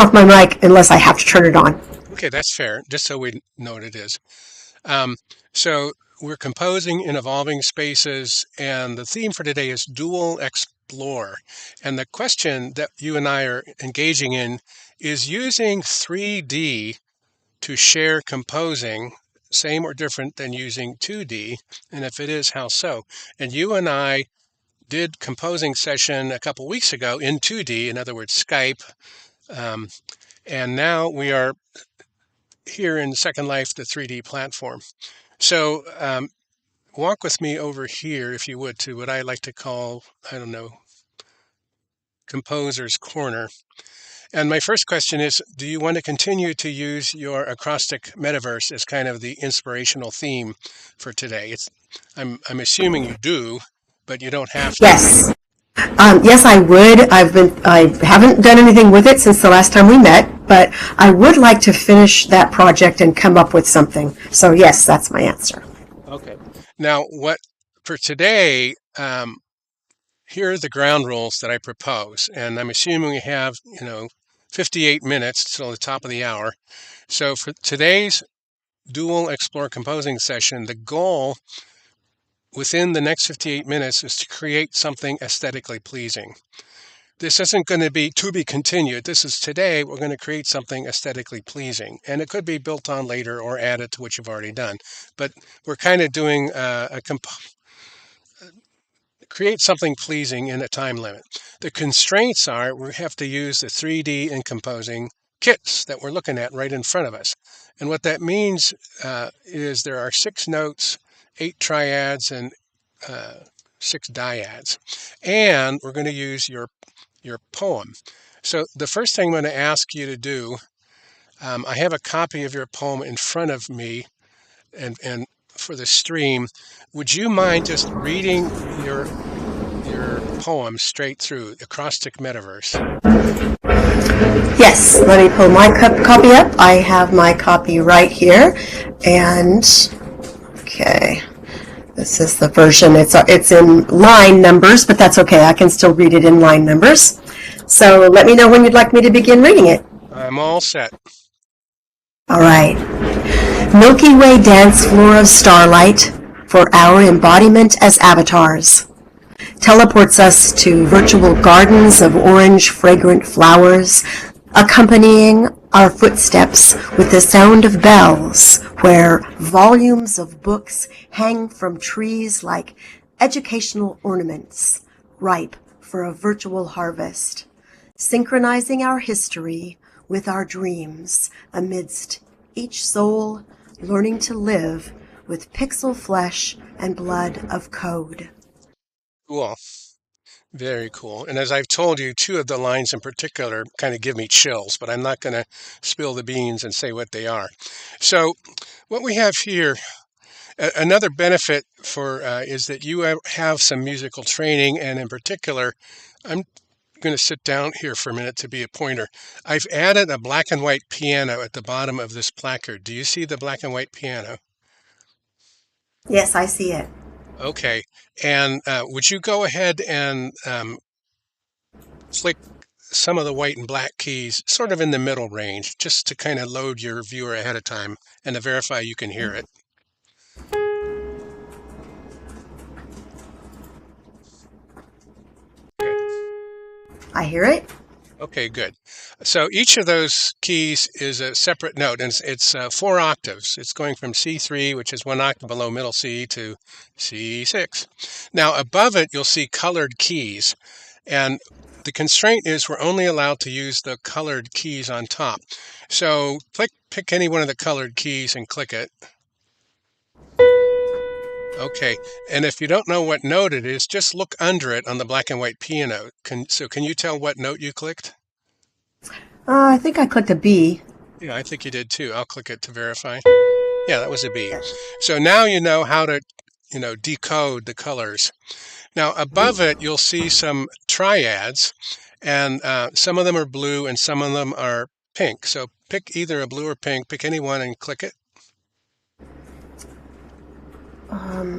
off my mic unless I have to turn it on. Okay, that's fair, just so we know what it is. Um, so we're composing in evolving spaces, and the theme for today is dual explore. And the question that you and I are engaging in is using 3D to share composing, same or different than using 2D, and if it is, how so? And you and I did composing session a couple weeks ago in 2D, in other words, Skype, um, and now we are here in Second Life, the 3D platform. So walk with me over here, if you would, to what I like to call, I don't know, Composer's Corner. And my first question is, do you want to continue to use your acrostic metaverse as kind of the inspirational theme for today? I'm assuming you do, but you don't have to. Yes. Yes, I would. I haven't done anything with it since the last time we met, but I would like to finish that project and come up with something. So yes, that's my answer. Okay. Now, what for today, here are the ground rules that I propose, and I'm assuming we have, 58 minutes till the top of the hour. So for today's dual explore composing session, the goal within the next 58 minutes is to create something aesthetically pleasing. This isn't going to be continued. This is today, we're going to create something aesthetically pleasing. And it could be built on later or added to what you've already done. But we're kind of doing create something pleasing in a time limit. The constraints are we have to use the 3D and composing kits that we're looking at right in front of us. And what that means is there are 6 notes, 8 triads, and 6 dyads. And we're going to use your poem. So the first thing I'm going to ask you to do, I have a copy of your poem in front of me, and for the stream, would you mind just reading your poem straight through Acrostic Metaverse? Yes, let me pull my copy up. I have my copy right here, and okay, this is the version. It's in line numbers, but that's okay. I can still read it in line numbers. So let me know when you'd like me to begin reading it. I'm all set. All right. Milky Way dance floor of starlight for our embodiment as avatars. Teleports us to virtual gardens of orange fragrant flowers, accompanying our footsteps with the sound of bells, where volumes of books hang from trees like educational ornaments, ripe for a virtual harvest, synchronizing our history with our dreams amidst each soul learning to live with pixel flesh and blood of code. Cool. Very cool. And as I've told you, 2 of the lines in particular kind of give me chills, but I'm not going to spill the beans and say what they are. So what we have here, another benefit for is that you have some musical training, and in particular, I'm going to sit down here for a minute to be a pointer. I've added a black and white piano at the bottom of this placard. Do you see the black and white piano? Yes, I see it. Okay. And would you go ahead and click some of the white and black keys sort of in the middle range, just to kind of load your viewer ahead of time and to verify you can hear it? I hear it. Okay, good. So each of those keys is a separate note, and it's 4 octaves. It's going from C3, which is 1 octave below middle C, to C6. Now above it, you'll see colored keys, and the constraint is we're only allowed to use the colored keys on top. So pick any one of the colored keys and click it. Okay, and if you don't know what note it is, just look under it on the black and white piano. Can you tell what note you clicked? I think I clicked a B. Yeah, I think you did too. I'll click it to verify. Yeah, that was a B. Yes. So now you know how to, decode the colors. Now above it, you'll see some triads, and some of them are blue and some of them are pink. So pick either a blue or pink, pick any one and click it.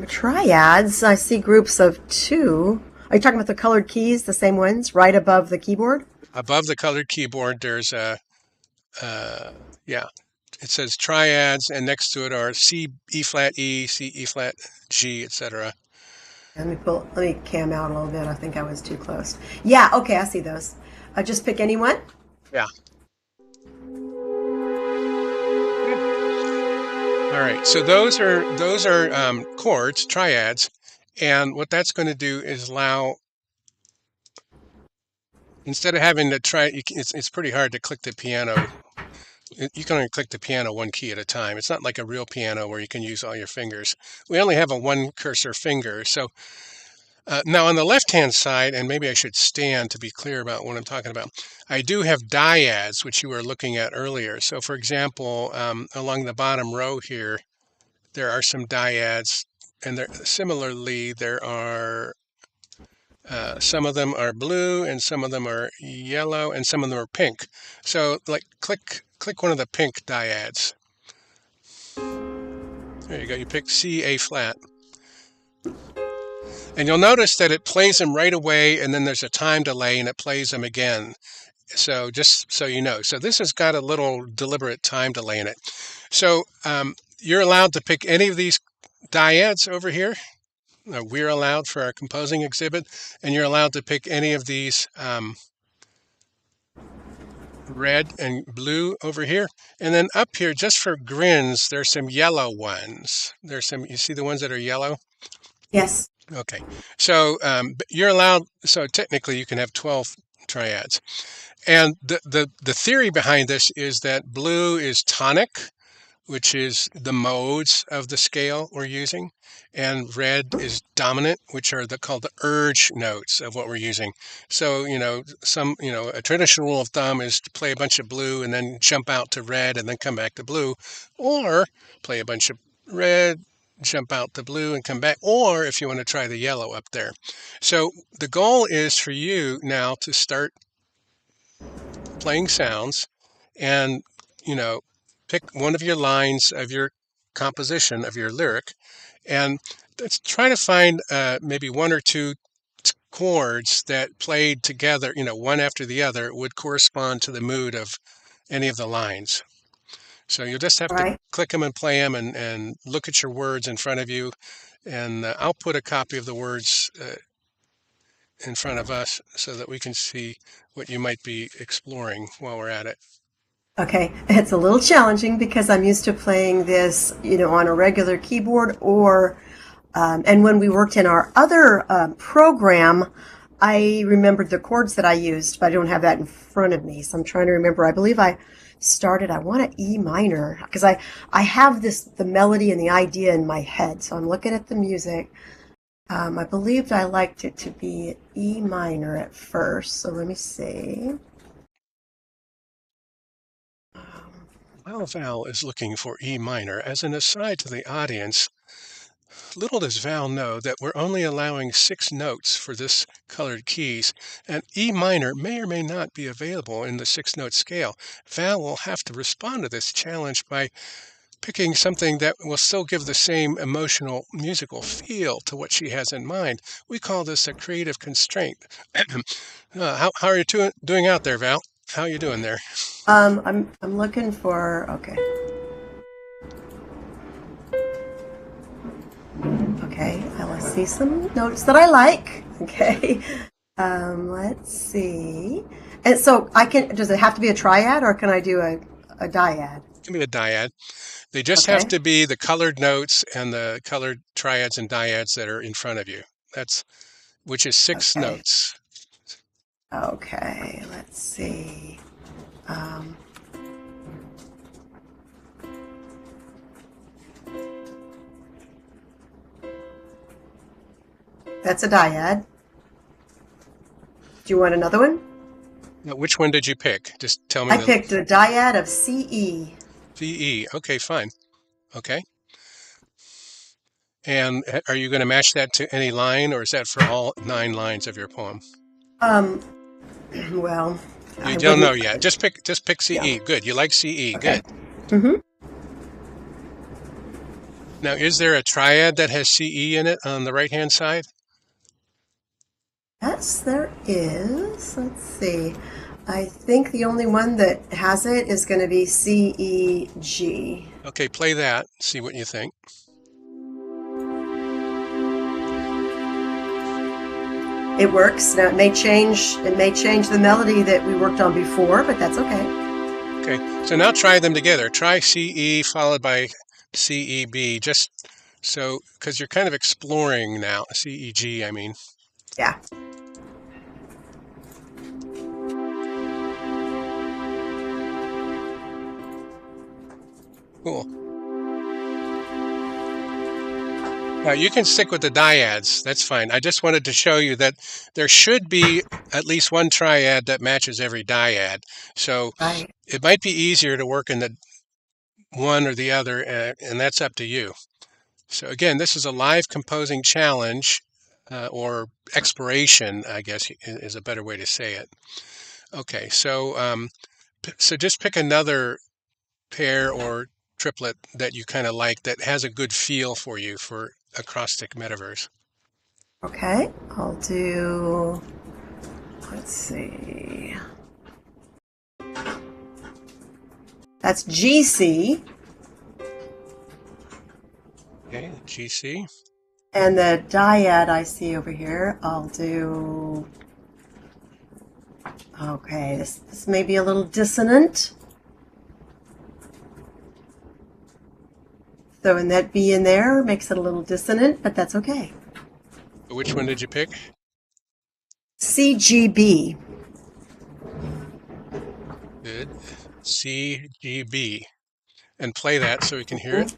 Triads, I see groups of 2. Are you talking about the colored keys, the same ones, right above the keyboard? Above the colored keyboard, there's a Yeah, it says triads, and next to it are C, E flat E, C, E flat G, etc. Let me cam out a little bit. I think I was too close. Yeah, okay, I see those. Just pick any one. Yeah. All right. So those are chords, triads, and what that's going to do is allow, instead of having to try, it's pretty hard to click the piano. You can only click the piano one key at a time. It's not like a real piano where you can use all your fingers. We only have a one cursor finger. So now on the left-hand side, and maybe I should stand to be clear about what I'm talking about, I do have dyads, which you were looking at earlier. So for example, along the bottom row here, there are some dyads, and similarly, there are some of them are blue, and some of them are yellow, and some of them are pink. So like click one of the pink dyads. There you go. You pick C, A flat. And you'll notice that it plays them right away, and then there's a time delay, and it plays them again. So just so you know. So this has got a little deliberate time delay in it. So you're allowed to pick any of these dyads over here. We're allowed for our composing exhibit, and you're allowed to pick any of these red and blue over here. And then up here, just for grins, there's some yellow ones. You see the ones that are yellow? Yes. Okay. So you're allowed, so technically you can have 12 triads. And the theory behind this is that blue is tonic, which is the modes of the scale we're using, and red is dominant, which are called the urge notes of what we're using. So, a traditional rule of thumb is to play a bunch of blue and then jump out to red and then come back to blue, or play a bunch of red, jump out to blue and come back, or if you want to try the yellow up there. So the goal is for you now to start playing sounds and, pick one of your lines of your composition, of your lyric, and let's try to find maybe one or two chords that played together, one after the other, would correspond to the mood of any of the lines. So you'll just have All to right. click them and play them and look at your words in front of you. And I'll put a copy of the words in front of us so that we can see what you might be exploring while we're at it. Okay, it's a little challenging because I'm used to playing this, on a regular keyboard and when we worked in our other program, I remembered the chords that I used, but I don't have that in front of me. So I'm trying to remember. I believe I want an E minor because I have the melody and the idea in my head. So I'm looking at the music. I believed I liked it to be E minor at first. So let me see. While Val is looking for E minor, as an aside to the audience, little does Val know that we're only allowing 6 notes for this colored keys, and E minor may or may not be available in the 6-note scale. Val will have to respond to this challenge by picking something that will still give the same emotional musical feel to what she has in mind. We call this a creative constraint. How are you doing out there, Val? How are you doing there? I'm looking for, okay. Okay, let's see some notes that I like. Okay, let's see. And so does it have to be a triad or can I do a dyad? It can be a dyad. They just have to be the colored notes and the colored triads and dyads that are in front of you. Which is 6 notes. Okay, let's see. That's a dyad. Do you want another one? Now, which one did you pick? Just tell me. I picked a dyad of CE. CE. Okay, fine. Okay. And are you going to match that to any line, or is that for all 9 lines of your poem? Well, you don't know yet. Just pick CE. Yeah. Good. You like CE. Okay. Good. Now, is there a triad that has CE in it on the right-hand side? Yes, there is. Let's see. I think the only one that has it is going to be CEG. Okay, play that. See what you think. It works. Now it may change the melody that we worked on before, but that's okay. Okay, so now try them together. Try CE followed by CEB, just so, because you're kind of exploring now. CEG, I mean. Yeah. Cool. Now you can stick with the dyads. That's fine. I just wanted to show you that there should be at least one triad that matches every dyad. So Right. it might be easier to work in the one or the other, and that's up to you. So again, this is a live composing challenge, or exploration, I guess is a better way to say it. Okay, so just pick another pair or triplet that you kind of like that has a good feel for you for acrostic metaverse. Okay. I'll do, let's see. That's GC. Okay, GC. And the dyad I see over here, I'll do, okay, this may be a little dissonant. So, and that B in there makes it a little dissonant, but that's okay. Which one did you pick? CGB. Good. CGB. And play that so we can hear it.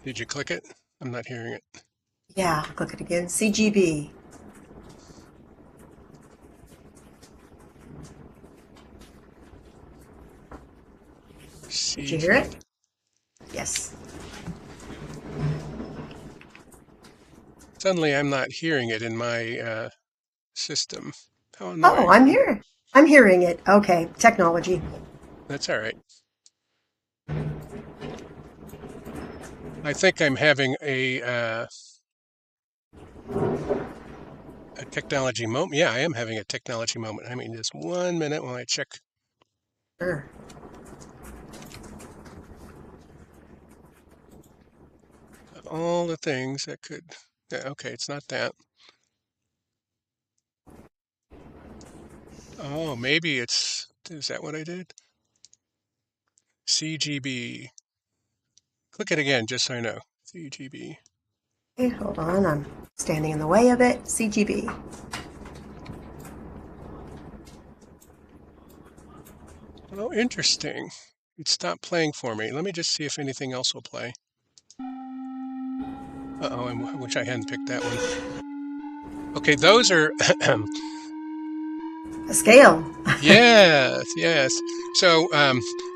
Did you click it? I'm not hearing it. Yeah, click it again. CGB. Did you hear it? Yes. Suddenly I'm not hearing it in my system. How Oh, annoying. I'm here. I'm hearing it. Okay, technology. That's all right. I think I'm having a technology moment. Yeah, I am having a technology moment. I mean, just 1 minute while I check Sure. all the things that could. Yeah, okay, it's not that. Oh, maybe it's. Is that what I did? CGB. Click it again, just so I know. CGB. Okay, hold on. I'm standing in the way of it. CGB. Oh, interesting. It stopped playing for me. Let me just see if anything else will play. Uh-oh, I wish I hadn't picked that one. Okay, those are. A scale. Yes, yes. So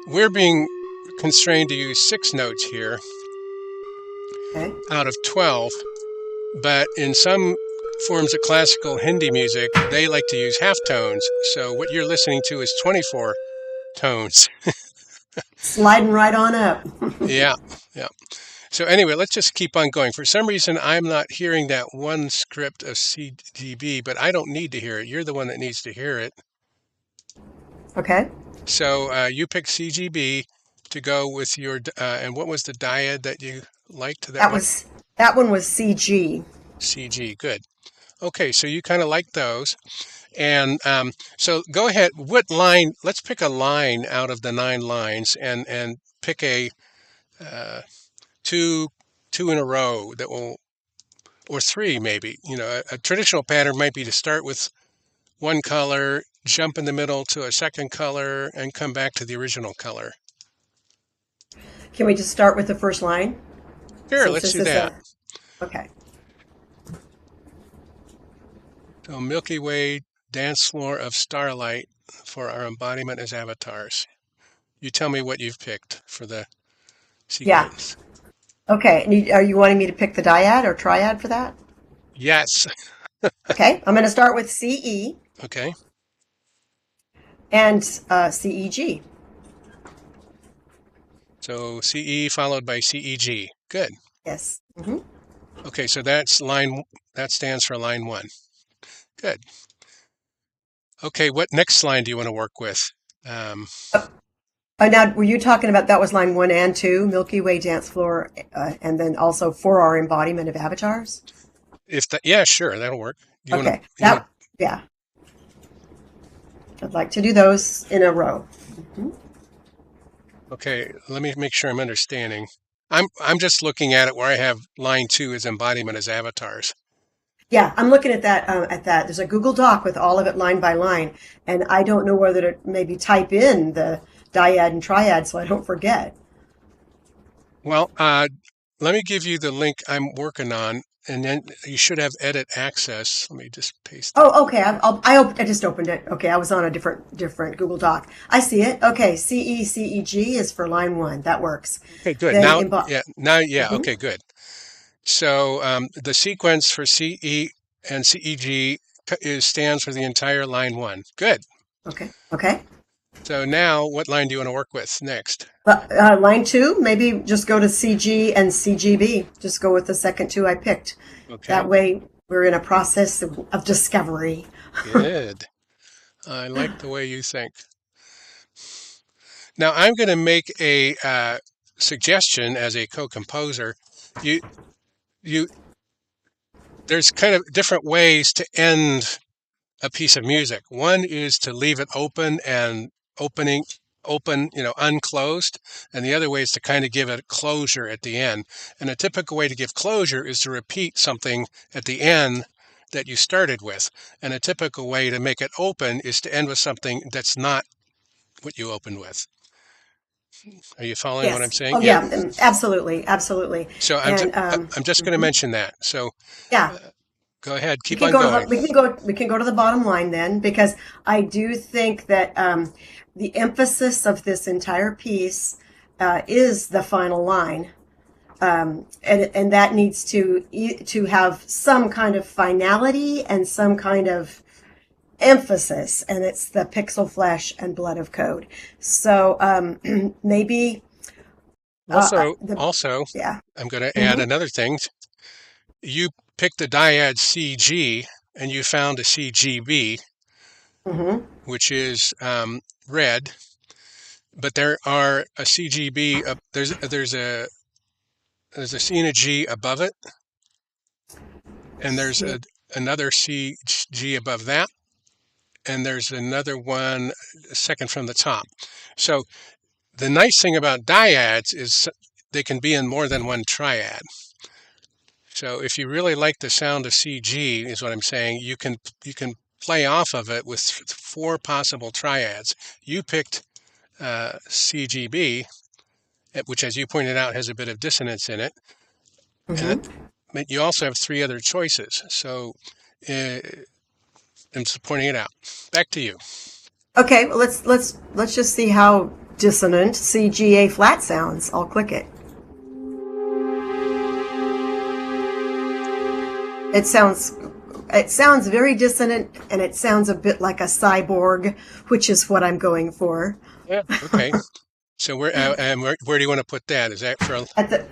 we're being constrained to use 6 notes here Okay. out of 12, but in some forms of classical Hindi music, they like to use half tones. So what you're listening to is 24 tones. Sliding right on up. Yeah, yeah. So anyway, let's just keep on going. For some reason, I'm not hearing that one script of CGB, but I don't need to hear it. You're the one that needs to hear it. Okay. So you picked CGB to go with your, and what was the dyad that you liked? That one was CG. CG, good. Okay, so you kind of like those. And so go ahead, what line, let's pick a line out of the 9 lines and pick a uh, two in a row that will, or 3 maybe. You know, a traditional pattern might be to start with one color, jump in the middle to a second color, and come back to the original color. Can we just start with the first line? Sure, Since let's this do is that. okay. So Milky Way dance floor of starlight for our embodiment as avatars. You tell me what you've picked for the Yeah. sequence. Okay. And are you wanting me to pick the dyad or triad for that? Yes. Okay. I'm going to start with CE Okay. and CEG. So CE followed by CEG. Good. Yes. Mm-hmm. Okay, so that stands for line 1. Good. Okay, what next line do you want to work with? Um, Now, were you talking about that was line 1 and 2, Milky Way dance floor, and then also for our embodiment of avatars? if that, yeah, sure, that'll work. Okay, You want to, yeah, I'd like to do those in a row. Mhm. okay, let me make sure I'm understanding. I'm just looking at it where I have line 2 as embodiment as avatars. Yeah, I'm looking at that. There's a Google Doc with all of it line by line, and I don't know whether to maybe type in the dyad and triad so I don't forget. Well, let me give you the link I'm working on, and then you should have edit access. Let me just paste it. Oh, okay. I just opened it. Okay, I was on a different Google Doc. I see it. Okay, CECEG is for line 1. That works. Okay, good. Then Yeah, mhm. okay, good. So the sequence for CE and CEG stands for the entire line 1. Good. Okay, okay. So now, what line do you want to work with next? Line 2, maybe just go to CG and CGB. Just go with the second two I picked. Okay, That way, we're in a process of discovery. good. I like the way you think. Now, I'm going to make a suggestion as a co-composer. You, you, there's kind of different ways to end a piece of music. One is to leave it open and opening open, unclosed, and the other way is to kind of give it closure at the end. And a typical way to give closure is to repeat something at the end that you started with. And a typical way to make it open is to end with something that's not what you opened with. Are you following what I'm Yes. saying? Oh, Yeah. yeah. Absolutely, absolutely. So And I'm just going to mhm. mention that. So Yeah, go ahead, we keep can on go to the going. we can go to the bottom line then, because I do think that the emphasis of this entire piece is the final line, and that needs to have some kind of finality and some kind of emphasis, and it's the pixel flesh and blood of code. So maybe Also, the also, yeah. I'm going to add Hmm. another thing. You picked the dyad CG and you found a CGB, Hmm. which is red, but there are a CGB. There's a C and a G above it, and there's another CG above that, and there's another one second from the top. So the nice thing about dyads is they can be in more than one triad. So if you really like the sound of CG, is what I'm saying, you can play off of it with 4 possible triads. You picked CGB, which, as you pointed out, has a bit of dissonance in it, and Hmm. but you also have 3 other choices. So uh, I'm just pointing it out. Back to you. Okay, well, let's just see how dissonant CGA flat sounds. I'll click it. It sounds it sounds very dissonant, and it sounds a bit like a cyborg, which is what I'm going for. Yeah. Okay. So where do you want to put that? Is that for? At the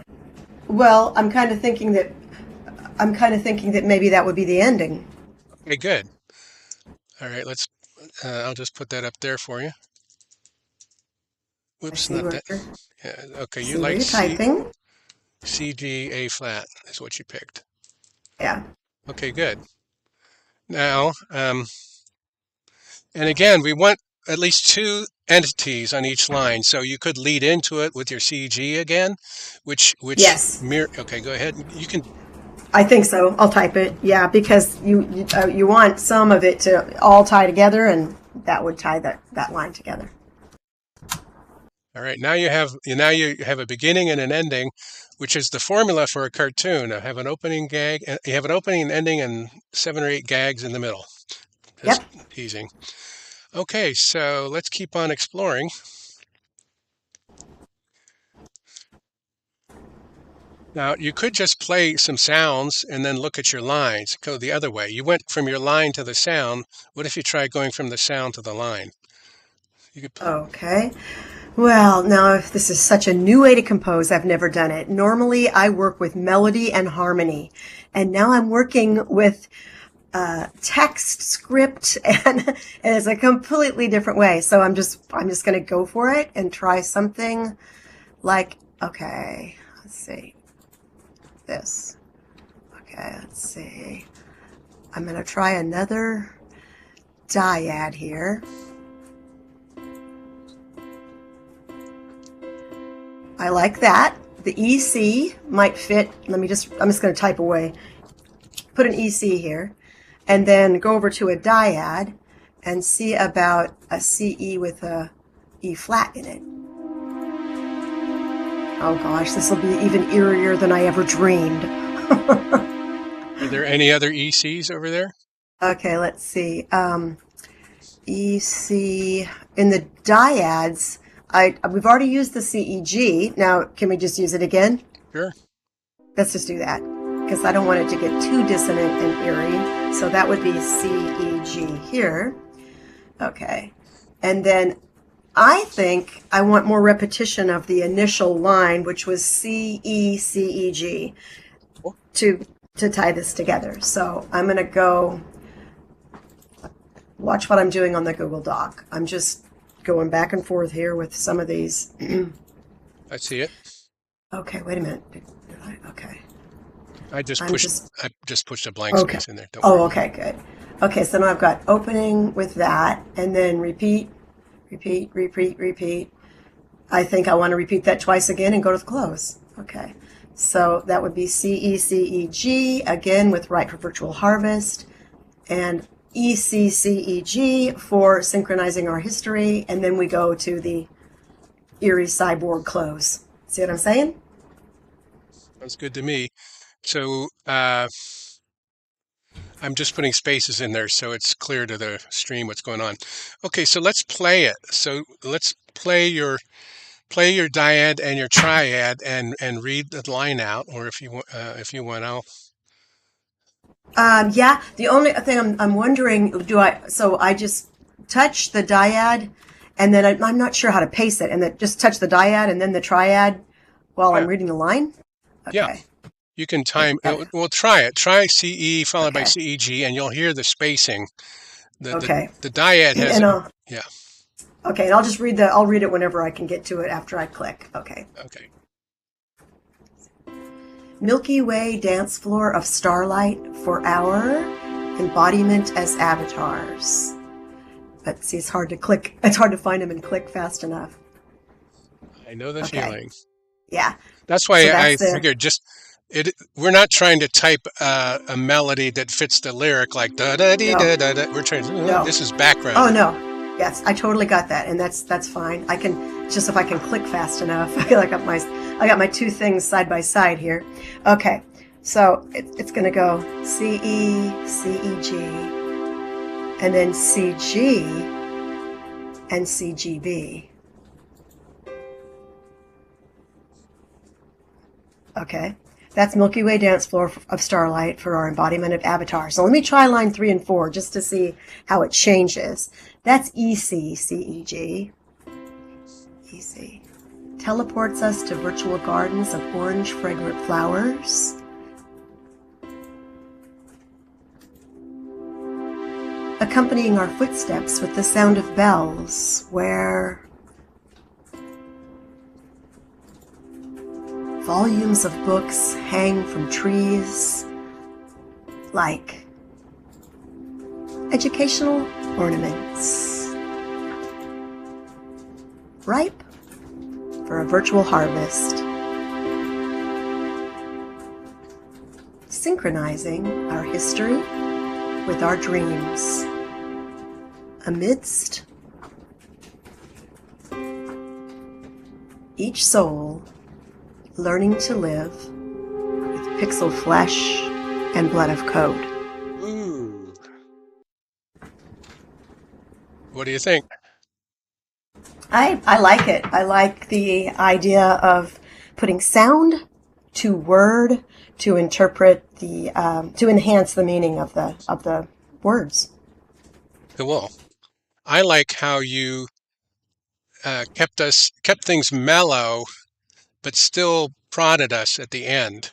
Well, I'm kind of thinking that maybe that would be the ending. Okay, good. All right. Let's. I'll just put that up there for you. I Whoops, see not where that. Yeah, okay, you see where like you're typing. C G A flat is what you picked. Yeah. Okay, good. Now, and again, we want at least 2 entities on each line, so you could lead into it with your CG again, which Yes. mirror. Okay, go ahead. You can. I think so. I'll type it. Yeah, because you want some of it to all tie together, and that would tie that line together. All right, now you have a beginning and an ending, which is the formula for a cartoon. I have an opening gag, and you have an opening and ending, and 7 or 8 gags in the middle. Just Yep. teasing. Okay, so let's keep on exploring. Now, you could just play some sounds and then look at your lines. Go the other way. You went from your line to the sound. What if you try going from the sound to the line? You could, Okay. Well, now if this is such a new way to compose, I've never done it. Normally, I work with melody and harmony, and now I'm working with text script, and it's a completely different way. So I'm just going to go for it and try something like, okay, let's see this. Okay, let's see. I'm going to try another dyad here. I like that. The EC might fit. I'm just going to type away. Put an EC here, and then go over to a dyad and see about a CE with a E flat in it. Oh gosh, this will be even eerier than I ever dreamed. Are there any other ECs over there? Okay, let's see. EC in the dyads. We've already used the CEG. Now, can we just use it again? Sure. Let's just do that because I don't want it to get too dissonant and eerie. So that would be CEG here. Okay. And then I think I want more repetition of the initial line, which was CECEG, to tie this together. So I'm going to go watch what I'm doing on the Google Doc. I'm just going back and forth here with some of these. I see it. Okay, wait a minute. Okay. I just pushed a blank space in there. Don't Oh, worry. okay, good. Okay, so now I've got opening with that, and then repeat, repeat, repeat, repeat. I think I want to repeat that twice again and go to the close. Okay, so that would be CECEG, again with Right for Virtual Harvest, and ECCEG for synchronizing our history, and then we go to the Eerie Cyborg close. See what I'm saying? Sounds good to me. So I'm just putting spaces in there so it's clear to the stream what's going on. Okay, so let's play it. So let's play your dyad and your triad and read the line out, or if you want, I'll. Yeah, the only thing I'm wondering, so I just touch the dyad, and then I'm not sure how to pace it, and then just touch the dyad and then the triad while I'm reading the line? Okay. Yeah, you can time, well, try it. Try CE followed by Okay. CEG, and you'll hear the spacing. Okay. The dyad has, yeah. Okay, and I'll read it whenever I can get to it after I click. Okay. Okay. Milky Way dance floor of starlight for our embodiment as avatars. But see, it's hard to click. It's hard to find them and click fast enough. I know the feeling. Yeah. That's why I figured we're not trying to type a melody that fits the lyric like da da dee da da da. We're trying to, this is background. Oh no. Yes, I totally got that, and that's fine. It's just if I can click fast enough. I feel like I got my two things side by side here. Okay, so it's going to go CE, CEG, and then CG, and CGB. Okay, that's Milky Way dance floor of starlight for our embodiment of avatar. So let me try line 3 and 4 just to see how it changes. That's ECCEG. EC. Teleports us to virtual gardens of orange fragrant flowers. Accompanying our footsteps with the sound of bells, where volumes of books hang from trees like educational ornaments, ripe for a virtual harvest, synchronizing our history with our dreams amidst each soul learning to live with pixel flesh and blood of code. Ooh. What do you think? I like it. I like the idea of putting sound to word to interpret to enhance the meaning of the words. Well, I like how you kept things mellow, but still prodded us at the end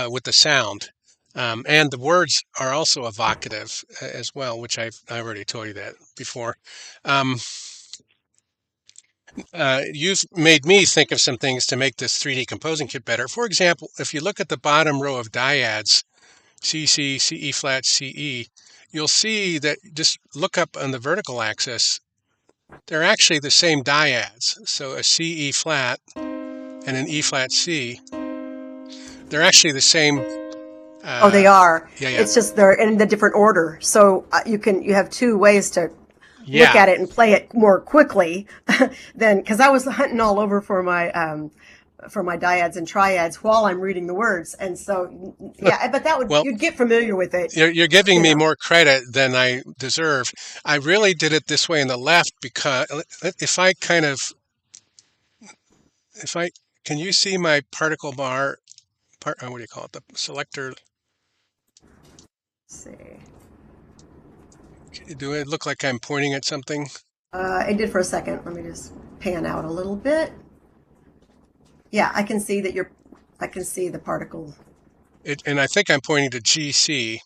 with the sound. And the words are also evocative as well, which I already told you that before. Um, you've made me think of some things to make this 3D composing kit better. For example, if you look at the bottom row of dyads, C, C, C, E flat, C, E, you'll see that just look up on the vertical axis, they're actually the same dyads. So a C, E flat and an E flat C, they're actually the same. Oh, they are. Yeah, yeah. It's just they're in the different order. So you have two ways to look Yeah. at it and play it more quickly than, because I was hunting all over for my dyads and triads while I'm reading the words, and so yeah, but that would Well, you'd get familiar with it, you're giving you me know. more credit than I deserve. I really did it this way in the left because if I kind of, if I, can you see my particle bar, what do you call it? The selector. Let's see. Do it look like I'm pointing at something? It did for a second. Let me just pan out a little bit. Yeah, I can see that I can see the particle. And I think I'm pointing to GC.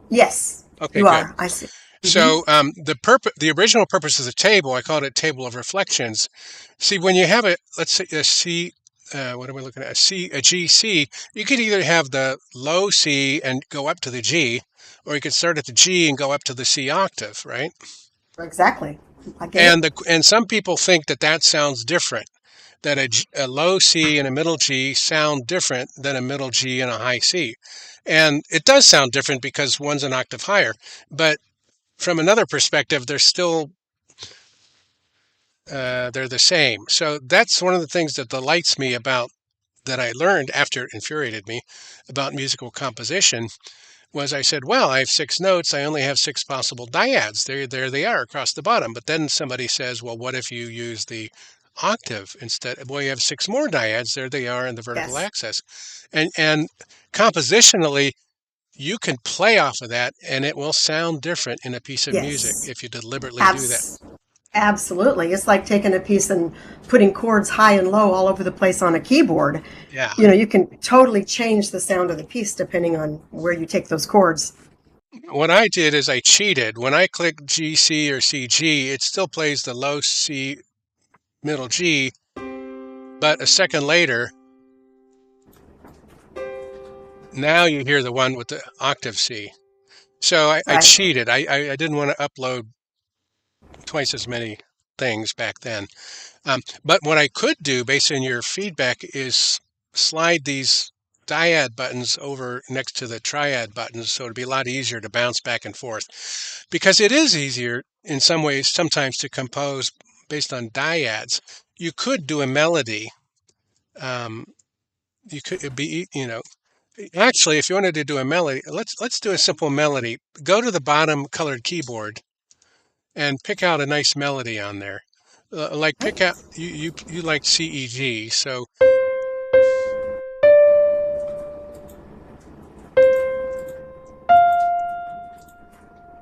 Yes, Okay, you good. are. I see. So the original purpose of the table, I called it table of reflections. See, when you have let's say a C, what am I looking at? A GC, you could either have the low C and go up to the G, or you could start at the G and go up to the C octave, right? Exactly. I get it. And some people think that that sounds different, that a low C and a middle G sound different than a middle G and a high C. And it does sound different because one's an octave higher, but from another perspective, they're the same. So that's one of the things that delights me about that I learned after it infuriated me about musical composition was I said, well, I have 6 notes. I only have 6 possible dyads. There they are across the bottom. But then somebody says, well, what if you use the octave instead? Well, you have 6 more dyads. There they are in the vertical Yes. axis. And compositionally, you can play off of that and it will sound different in a piece of music Yes. if you deliberately do that. Abs- Absolutely. It's like taking a piece and putting chords high and low all over the place on a keyboard. Yeah. You know, you can totally change the sound of the piece depending on where you take those chords. What I did is I cheated. When I click GC or CG, it still plays the low C, middle G, but a second later, now you hear the one with the octave C. So I Right. cheated. I didn't want to upload twice as many things back then. But what I could do, based on your feedback, is slide these dyad buttons over next to the triad buttons, so it'd be a lot easier to bounce back and forth. Because it is easier in some ways sometimes to compose based on dyads. You could do a melody. You could it'd be, actually, if you wanted to do a melody, let's do a simple melody. Go to the bottom colored keyboard and pick out a nice melody on there. Like pick out you like CEG, so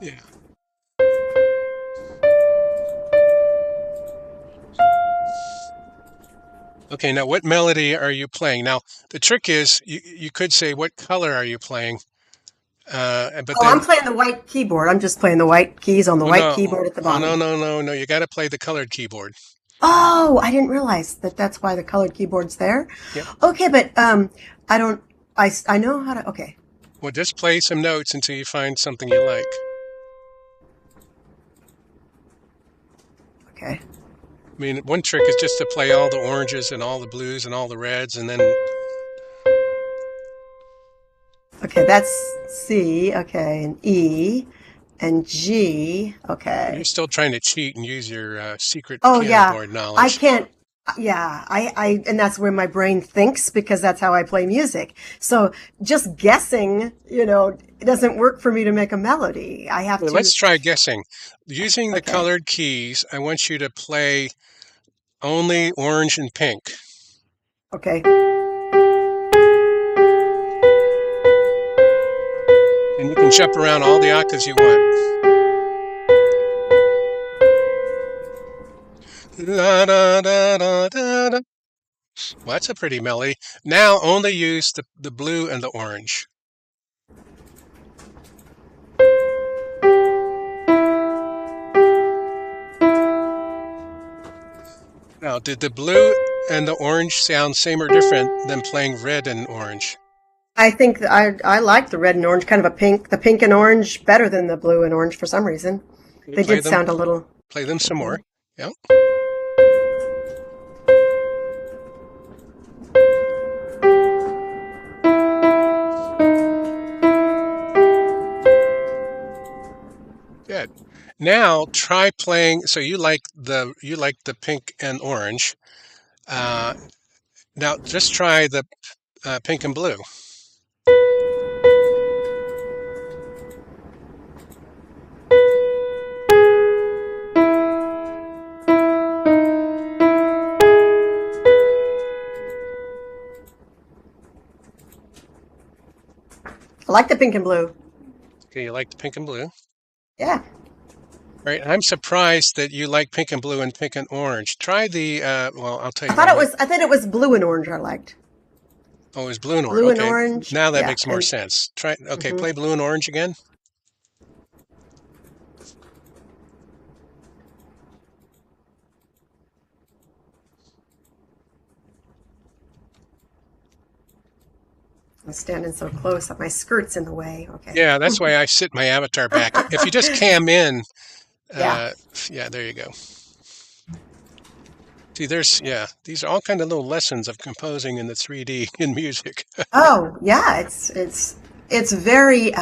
yeah. Okay, now what melody are you playing? Now the trick is you could say what color are you playing, but Oh, I'm then playing the white keyboard. I'm just playing the white keys on the oh white no, keyboard at the oh no bottom. no no no, you got to play the colored keyboard. Oh, I didn't realize that that's why the colored keyboard's there. Yep. Okay, but I don't, I know how to, okay. Well, just play some notes until you find something you like. Okay. I mean, one trick is just to play all the oranges and all the blues and all the reds, and then Okay, that's C, okay, and E, and G, you're okay. still trying to cheat and use your secret Oh piano yeah, board I knowledge. can't, yeah, and that's where my brain thinks because that's how I play music. So just guessing, it doesn't work for me to make a melody. I have Well, to, let's try guessing. Using the okay, colored keys, I want you to play only orange and pink. okay. And you can jump around all the octaves you want. Da, da, da, da, da, da. Well, that's a pretty melody. Now only use the blue and the orange. Now, did the blue and the orange sound same or different than playing red and orange? I think I like the red and orange, kind of a pink, the pink and orange better than the blue and orange for some reason. Okay, They did sound a little. play them some more. Yeah. Good. Now try playing. So you like the pink and orange. Uh, Now just try the pink and blue. I like the pink and blue. Okay, you like the pink and blue. Yeah. Right. I'm surprised that you like pink and blue and pink and orange. Try the well, I'll tell I you thought what. I thought it was blue and orange I liked. Oh, it was blue and orange. Blue and Okay. orange. Now that Yeah. makes more sense. Try okay, Mhm. play blue and orange again. I'm standing so close that my skirt's in the way. Okay. Yeah, that's why I sit my avatar back. If you just cam in, Yeah. yeah, there you go. See, these are all kind of little lessons of composing in the 3D in music. Oh, yeah. It's very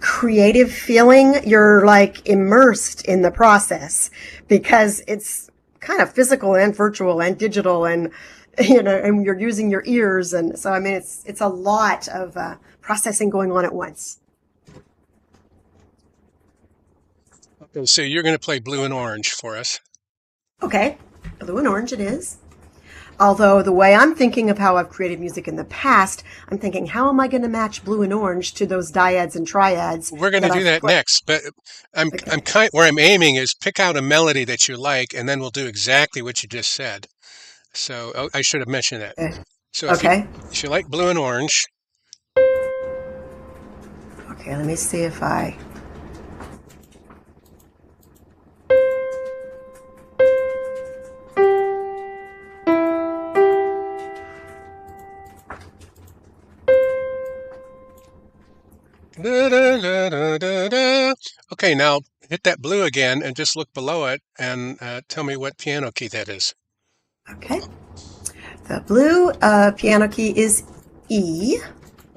creative feeling. You're like immersed in the process because it's kind of physical and virtual and digital, and and you're using your ears, and so I mean it's a lot of processing going on at once. Okay, so you're going to play blue and orange for us. Okay, blue and orange it is. Although the way I'm thinking of how I've created music in the past, I'm thinking, how am I going to match blue and orange to those dyads and triads? We're going to do that next, but I'm where I'm aiming is pick out a melody that you like, and then we'll do exactly what you just said. So I should have mentioned that. So if you like blue and orange, okay, let me see if I. da, da, da, da, da, da. Okay, now hit that blue again and just look below it and tell me what piano key that is. Okay. The blue piano key is E.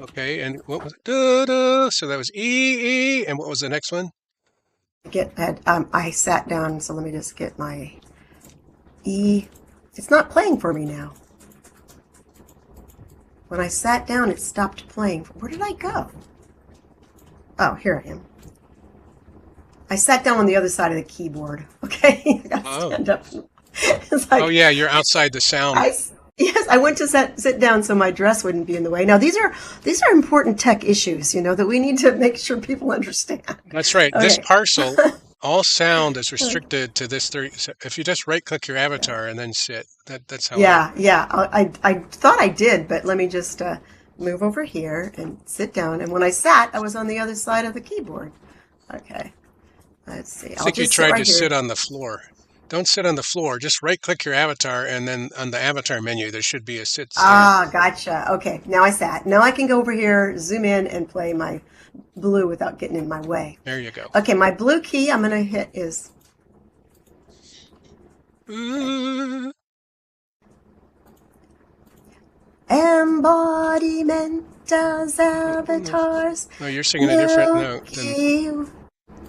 Okay, and what was it? Da, da. So that was E, E, and what was the next one? I sat down, so let me just get my E. It's not playing for me now. When I sat down, it stopped playing. Where did I go? Oh, here I am. I sat down on the other side of the keyboard. Okay, I gotta stand up. It's like, oh yeah, you're outside the sound. Yes, I went to sit down so my dress wouldn't be in the way. Now these are important tech issues, that we need to make sure people understand. That's right. Okay. This parcel, all sound is restricted to this 30. So if you just right-click your avatar and then sit, that's how. Yeah. I thought I did, but let me just move over here and sit down. And when I sat, I was on the other side of the keyboard. Okay. Let's see. I think you tried to sit on the floor. Don't sit on the floor. Just right-click your avatar, and then on the avatar menu, there should be a sit. Ah, gotcha. Okay, now I sat. Now I can go over here, zoom in, and play my blue without getting in my way. There you go. Okay, my blue key I'm going to hit is... Embodiment as avatars. Oh, you're singing a different note than...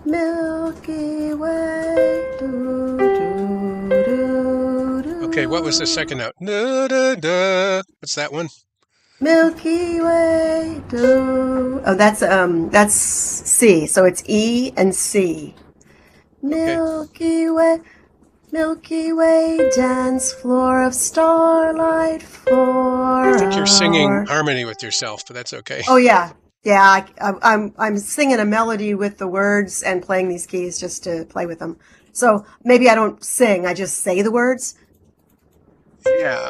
Milky Way. Do, do, do, do. Okay, what was the second note? Da, da, da. What's that one? Milky Way. Do. Oh, that's C. So it's E and C. Milky Way. Milky Way, dance floor of starlight for I think you're singing harmony with yourself, but that's okay. Oh yeah. Yeah, I'm singing a melody with the words and playing these keys just to play with them. So maybe I don't sing, I just say the words. Yeah.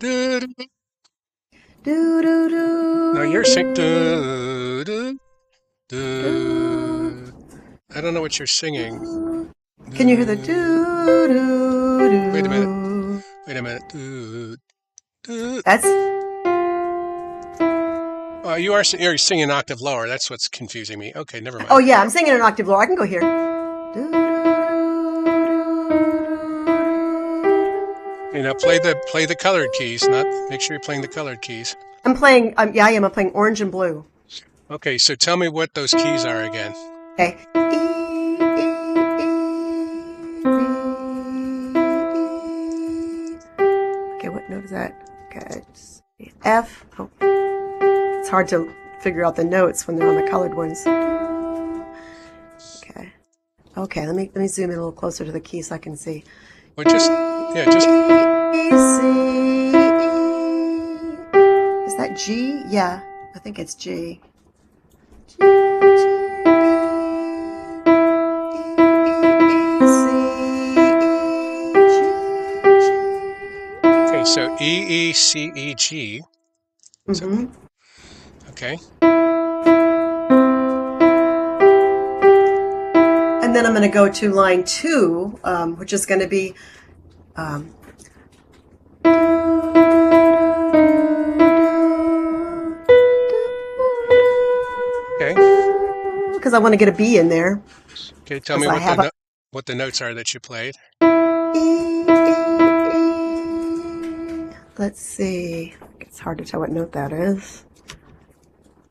Do, do, Do do no, you're do sing. do Do, do, do. do. I don't know what you're singing. Can you hear the Do, do do wait a minute. do? Wait a minute. Do, do. That's You're singing an octave lower. That's what's confusing me. Okay, never oh mind. yeah, I'm singing an octave lower. I can go here. Do, You know, play the colored keys. Not make sure you're playing the colored keys. I'm playing. Yeah, I am. I'm playing orange and blue. Okay, so tell me what those keys are again. Okay. Okay, what note is that? Okay, F. Oh, it's hard to figure out the notes when they're on the colored ones. Okay. Okay, let me zoom in a little closer to the key so I can see. Well, just C, is that G? Yeah, I think it's G. G, G, okay. So E, E, C, E, G. So Mm-hmm. okay. And then I'm going to go to line 2, which is going to be Okay. because I want to get a B in there. Okay. Tell Because me I have a what the notes are that you played. E, E, E. Let's see. It's hard to tell what note that is.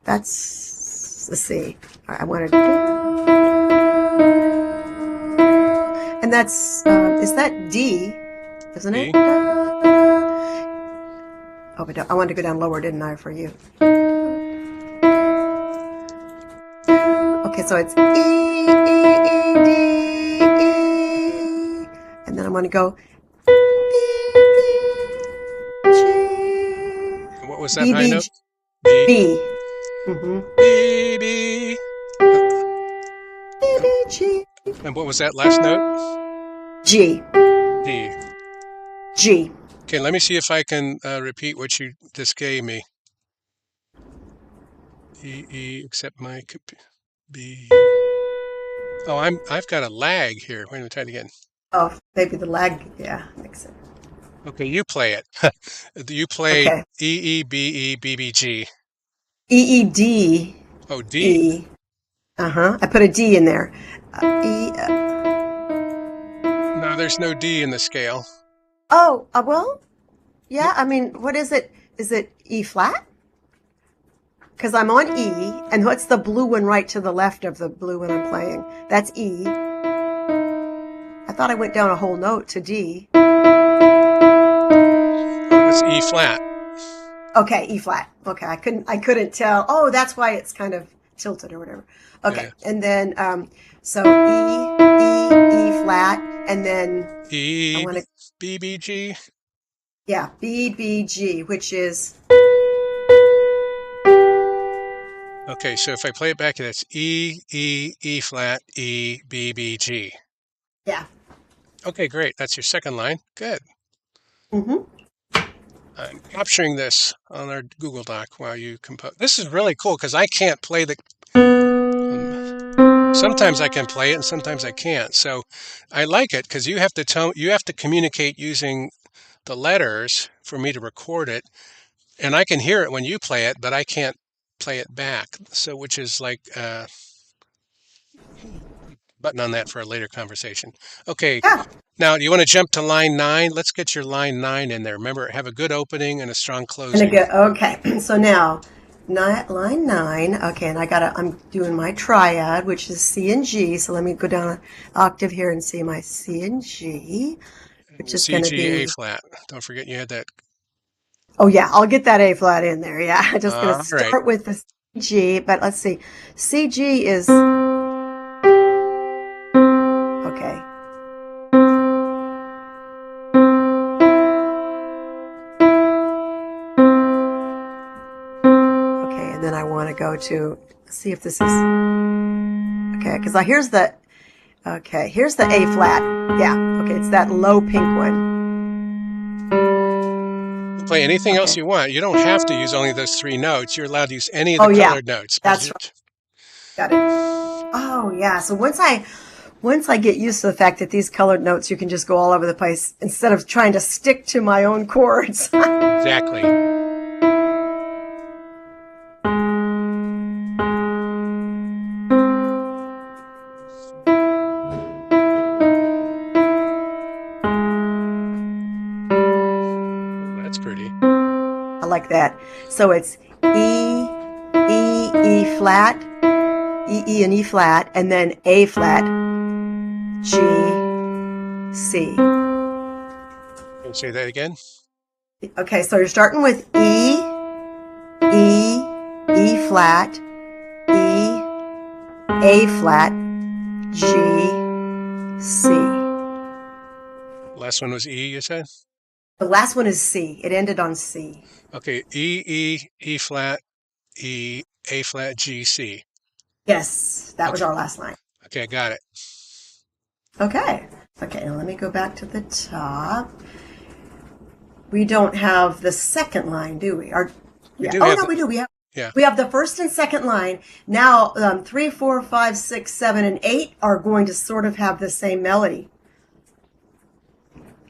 That's the C. I want to. And that's, is that D? Isn't it? D. Oh, but I wanted to go down lower, didn't I, for you? Okay, so it's E, E, E, D, E. And then I'm going to go And what was that B, high B, note? G, B. B. Mm-hmm. B, B. B, B, G, And what was that last note? G, D. G. Okay, let me see if I can repeat what you just gave me. E, E, except my B. Oh, I've got a lag here. Wait a minute, try it again. Oh, maybe the lag. Yeah, makes sense. Okay, you play it. You played Okay. E, E, B, E, B, B, G. E, E, D, Oh, D. E. Uh-huh. I put a D in there. E. No, there's no D in the scale. Oh, well, No, yeah. I mean, what is it? Is it E flat? Because I'm on E, and what's the blue one right to the left of the blue one I'm playing? That's E. I thought I went down a whole note to D. oh, it's E flat. Okay, E flat. Okay, I couldn't tell. Oh, that's why it's kind of tilted or whatever. Yeah. Okay, and then so E flat, and then I E, want to B, B, G. yeah B B G, which is Okay, so if I play it back, that's E, E, E flat, E, B, B, G. yeah. Okay, great. That's your second line. Good. Mm-hmm. I'm capturing this on our Google Doc while you compose. This is really cool because I can't play the. Sometimes I can play it and sometimes I can't. So I like it because you have to communicate using the letters for me to record it, and I can hear it when you play it, but I can't play it back. So which is like button on that for a later conversation. Okay. Yeah. Now, do you want to jump to line 9? Let's get your line 9 in there. Remember, have a good opening and a strong And closing. again, okay. So now, line 9. Okay, and I'm doing my triad, which is C and G. So let me go down an octave here and see my C and G, which is C, going to G, A be. flat. Don't forget you had that. Oh yeah, I'll get that A flat in there. Yeah, I'm just going to All right. start with the G, but let's see. C G is okay. Okay, And then I want to go to, see if this is, okay, because here's the A flat. Yeah, okay, it's that low pink one. Play anything else Okay. you want. You don't have to use only those 3 notes. You're allowed to use any of Oh the yeah, colored notes. that's right. Got it. Oh yeah, so once I get used to the fact that these colored notes, you can just go all over the place instead of trying to stick to my own chords. Exactly. That's pretty. I like that. So it's E, E, E flat, E, E and E flat, and then A flat, G, C. Can you say that again? Okay, so you're starting with E, E, E flat, E, A flat, G, C. Last one was E, you said? The last one is C. It ended on C. Okay, E, E, E flat, E, A flat, G, C. Yes, that was Okay, our last line. okay, I got it. Okay. Okay, now let me go back to the top. We don't have the second line, do we? We Yeah. do Oh, have no, the, we do. yeah. We have the first and second line. Now, 3, 4, 5, 6, 7, and 8 are going to sort of have the same melody.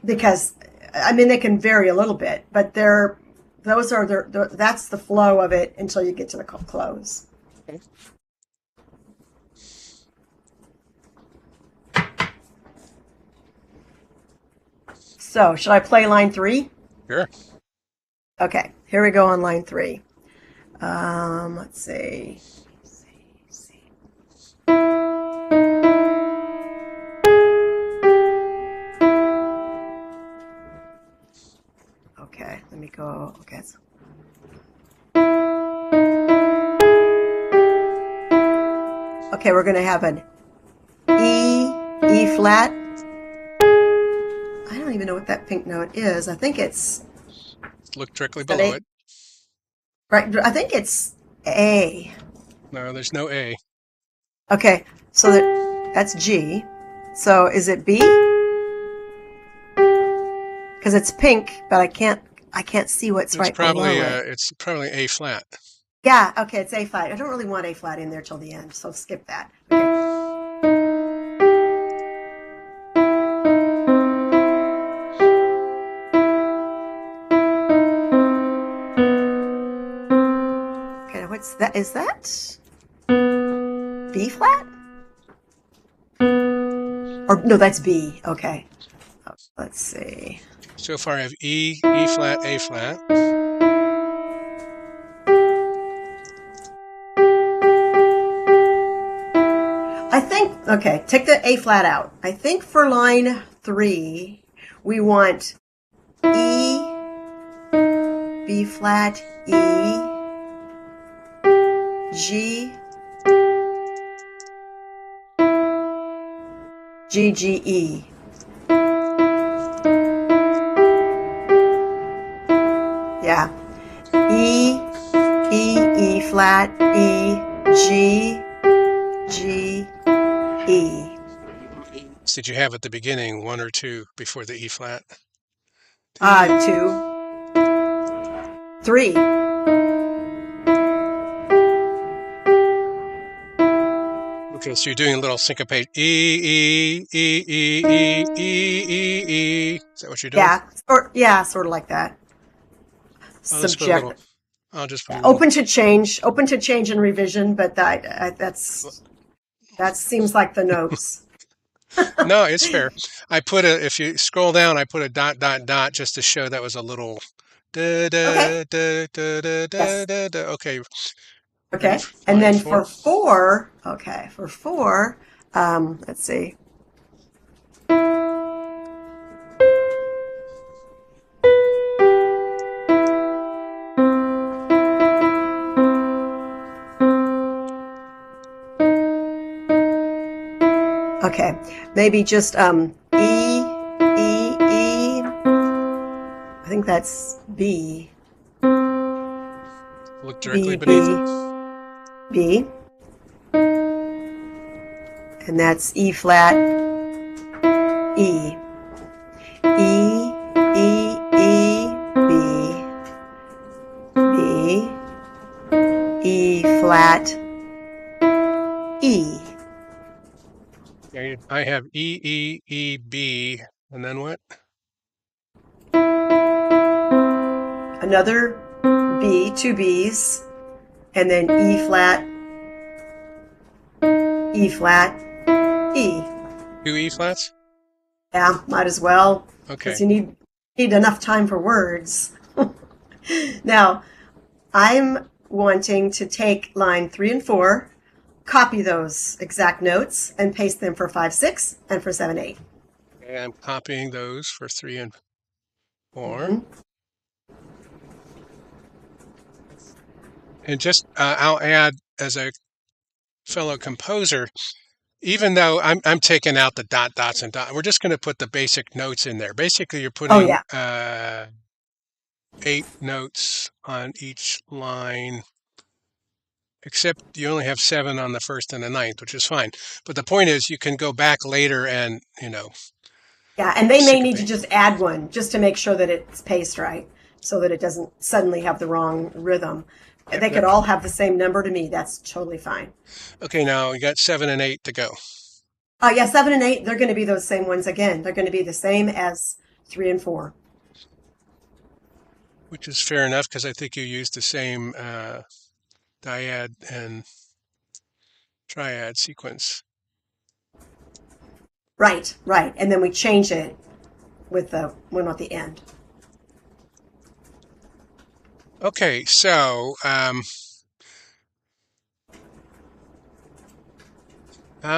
Because, I mean, they can vary a little bit, but that's the flow of it until you get to the close. Okay. So, should I play line 3? Sure. Okay, here we go on line 3. Let's see. Okay, let me go. Okay. Okay, we're going to have an E flat. I don't even know what that pink note is. I think it's Look directly below it. right. I think it's A. No, there's no A. Okay, so that's G. So is it B? Because it's pink, but I can't see what's right below it. It's probably A flat. Yeah, okay, it's A flat. I don't really want A flat in there till the end, so skip that. Okay. Okay, what's that? Is that B flat? Or no, that's B. Okay. Let's see. So far I have E, E flat, A flat. I think, okay, take the A flat out. I think for line 3, we want E, B flat, E, G, G, G, E. Yeah. E, E, E flat, E, G, G, E. Did you have at the beginning 1 or 2 before the E flat? 2, 3. Okay, so you're doing a little syncopate. E, E, E, E, E, E, E, E. Is that what you're doing? Yeah, sort of like that. I'll just put a little. Subject. I'll just put a little. Open to change and revision, but that seems like the notes. No, it's fair. If you scroll down, I put a dot, dot, dot just to show that was a little. Da, Okay. da, da, da, da, Yes. da, da. Okay. Okay. And then for 4, let's see. Okay, maybe just E, E, E. I think that's B. Look B, directly beneath it. B, B. And that's E flat, E. E, E, E, B, B, E flat, E. Okay, I have E, E, E, B, and then what? Another B, two B's, and then E flat, E flat, E. Two E flats? Yeah, might as well, Okay. because you need enough time for words. Now, I'm wanting to take line 3 and 4, copy those exact notes, and paste them for 5, 6, and for 7, 8. Okay, I'm copying those for 3 and 4. Mm-hmm. And just, I'll add as a fellow composer, even though I'm taking out the dot, dots, and dot, we're just going to put the basic notes in there. Basically, you're Oh, putting yeah. 8 notes on each line, except you only have 7 on the first and the ninth, which is fine. But the point is, you can go back later and, Yeah, and they may need to syncopate. just add one just to make sure that it's paced right so that it doesn't suddenly have the wrong rhythm. Yep, They yep. could all have the same number to me. That's totally fine. Okay, now you got 7 and 8 to go. Yeah, 7 and 8, they're going to be those same ones again. They're going to be the same as 3 and 4. Which is fair enough because I think you used the same dyad and triad sequence. Right, right. And then we change it with the one at the end. Okay, so how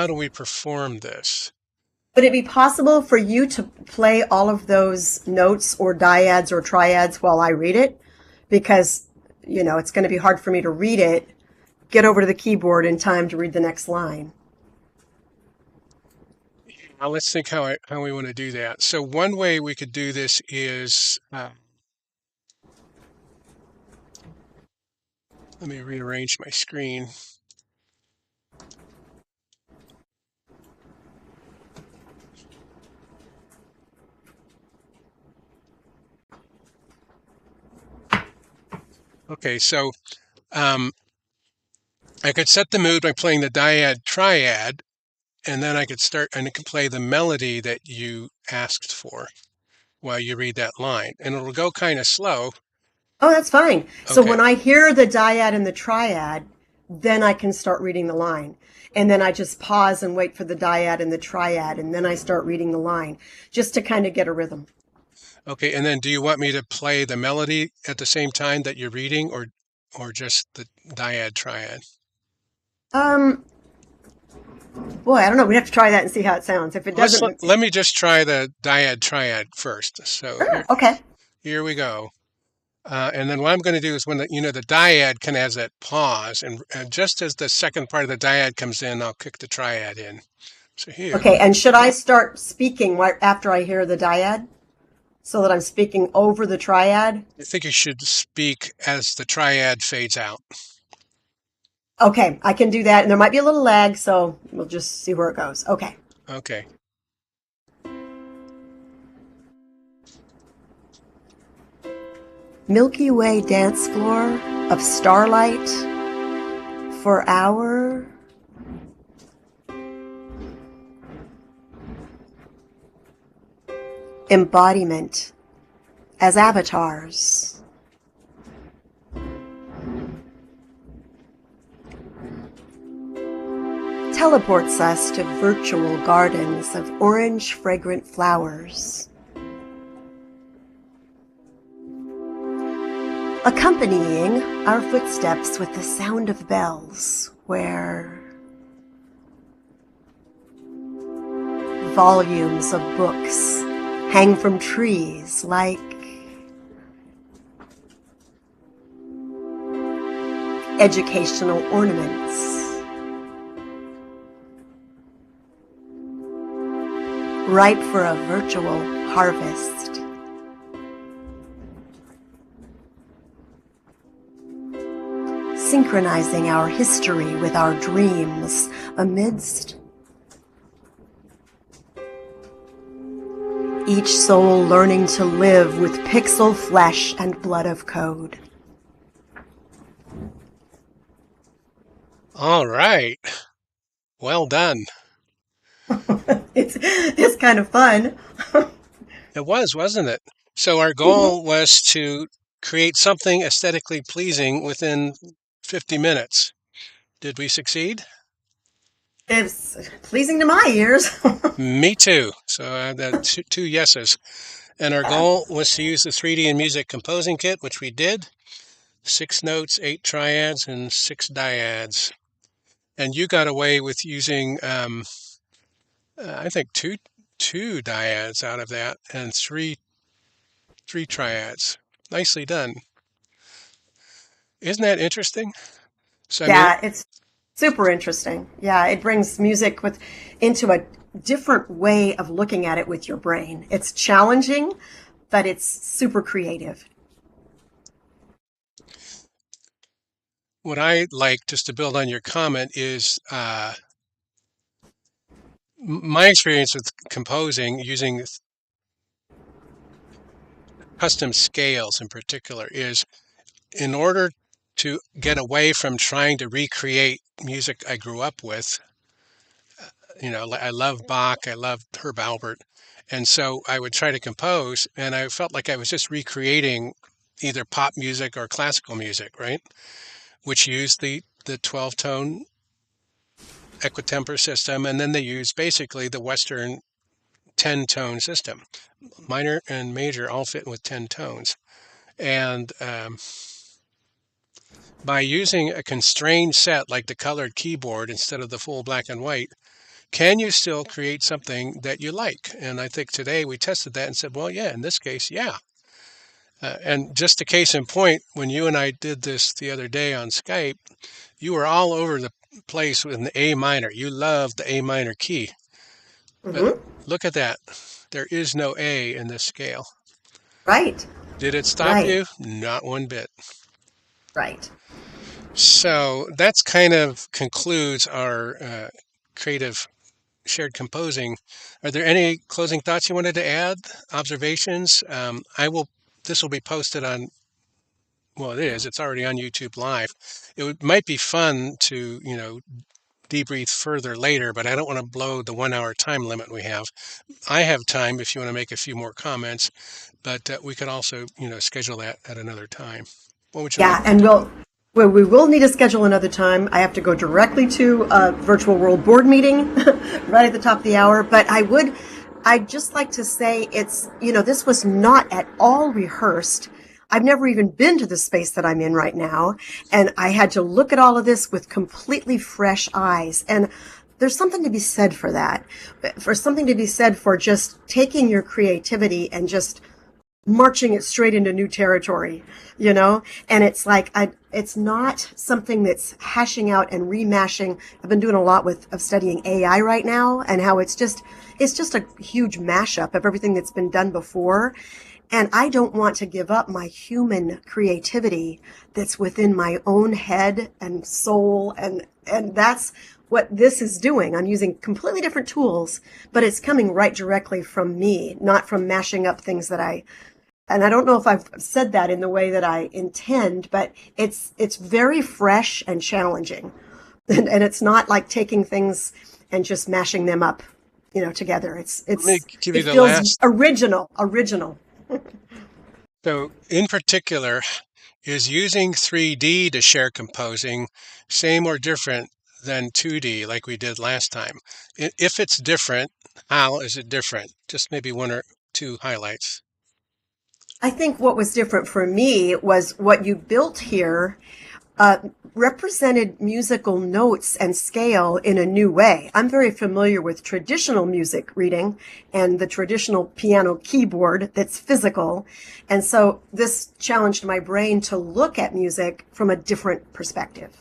do we perform this? Would it be possible for you to play all of those notes or dyads or triads while I read it? Because, it's going to be hard for me to read it, get over to the keyboard in time to read the next line. Now let's think how we want to do that. So one way we could do this is, let me rearrange my screen. Okay, so I could set the mood by playing the dyad triad, and then I could start and it can play the melody that you asked for while you read that line. And it'll go kind of slow. Oh, that's fine. So Okay. when I hear the dyad and the triad, then I can start reading the line. And then I just pause and wait for the dyad and the triad, and then I start reading the line just to kind of get a rhythm. Okay, and then do you want me to play the melody at the same time that you're reading or just the dyad triad? Boy, I don't know. We have to try that and see how it sounds. If it doesn't, Let me just try the dyad triad first. So sure, okay. here we go. And then what I'm going to do is when the dyad can has that pause, and just as the second part of the dyad comes in, I'll kick the triad in. So here. Okay, and should I start speaking right after I hear the dyad? So that I'm speaking over the triad? I think you should speak as the triad fades out. Okay, I can do that. And there might be a little lag, so we'll just see where it goes. Okay. Okay. Milky Way dance floor of starlight for our embodiment as avatars. Teleports us to virtual gardens of orange fragrant flowers, accompanying our footsteps with the sound of bells, where volumes of books hang from trees like educational ornaments, ripe for a virtual harvest. synchronizing our history with our dreams amidst each soul learning to live with pixel flesh and blood of code. All right. Well done. It's kind of fun. It was, wasn't it? So our goal was to create something aesthetically pleasing within 50 minutes. Did we succeed? It's pleasing to my ears. Me too. So I had two yeses. And our goal was to use the 3D and music composing kit, which we did. 6 notes, 8 triads, and 6 dyads. And you got away with using, I think, two dyads out of that and three triads. Nicely done. Isn't that interesting? So I mean, Yeah, it's super interesting. Yeah, it brings music into a different way of looking at it with your brain. It's challenging, but it's super creative. what I like, just to build on your comment, is my experience with composing using custom scales in particular is in order to get away from trying to recreate music I grew up with. I love Bach, I love Herb Albert, and so I would try to compose, and I felt like I was just recreating either pop music or classical music, right? Which used the 12-tone equitemper system, and then they used basically the Western 10-tone system. Minor and major all fit with 10 tones. And by using a constrained set like the colored keyboard instead of the full black and white, can you still create something that you like? And I think today we tested that and said, well, yeah, in this case, yeah. And just a case in point, when you and I did this the other day on Skype, you were all over the place with an A minor. You loved the A minor key. But Hmm. look at that. There is no A in this scale. Right, Did it stop right, you? Not one bit. right. So that's kind of concludes our creative shared composing. Are there any closing thoughts you wanted to add? Observations? This will be posted on, well, it is. It's already on YouTube Live. Might be fun to, debrief further later, but I don't want to blow the 1 hour time limit we have. I have time if you want to make a few more comments, but we could also, schedule that at another time. What would you like Yeah, to and do? we will need to schedule another time. I have to go directly to a virtual world board meeting right at the top of the hour. But I'd just like to say this was not at all rehearsed. I've never even been to the space that I'm in right now. And I had to look at all of this with completely fresh eyes. And there's something to be said for that, for something to be said for just taking your creativity and just marching it straight into new territory. And it's like, it's not something that's hashing out and remashing. I've been doing a lot of studying AI right now and how it's just a huge mashup of everything that's been done before. And I don't want to give up my human creativity that's within my own head and soul. And that's what this is doing. I'm using completely different tools, but it's coming right directly from me, not from mashing up things and I don't know if I've said that in the way that I intend, but it's very fresh and challenging. And it's not like taking things and just mashing them up, together. Let me give you It the feels last. original. So, in particular, is using 3D to share composing same or different than 2D like we did last time? If it's different, how is it different? Just maybe one or two highlights. I think what was different for me was what you built here uh, represented musical notes and scale in a new way. I'm very familiar with traditional music reading and the traditional piano keyboard that's physical. And so this challenged my brain to look at music from a different perspective.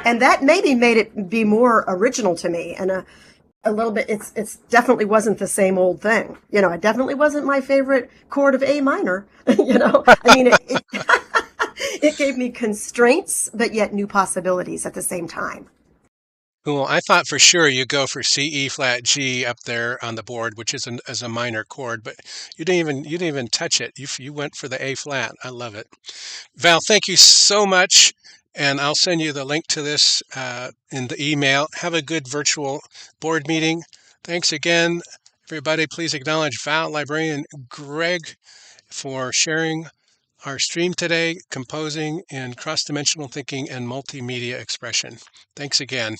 And that maybe made it be more original to me and a little bit, it's definitely wasn't the same old thing. It definitely wasn't my favorite chord of A minor. I mean, It gave me constraints, but yet new possibilities at the same time. Cool. I thought for sure you go for C, E flat, G up there on the board, which is a minor chord, but you didn't even touch it. You went for the A flat. I love it. Val, thank you so much, and I'll send you the link to this in the email. Have a good virtual board meeting. Thanks again, everybody. Please acknowledge Val, Librarian Greg, for sharing our stream today, composing in cross-dimensional thinking and multimedia expression. Thanks again.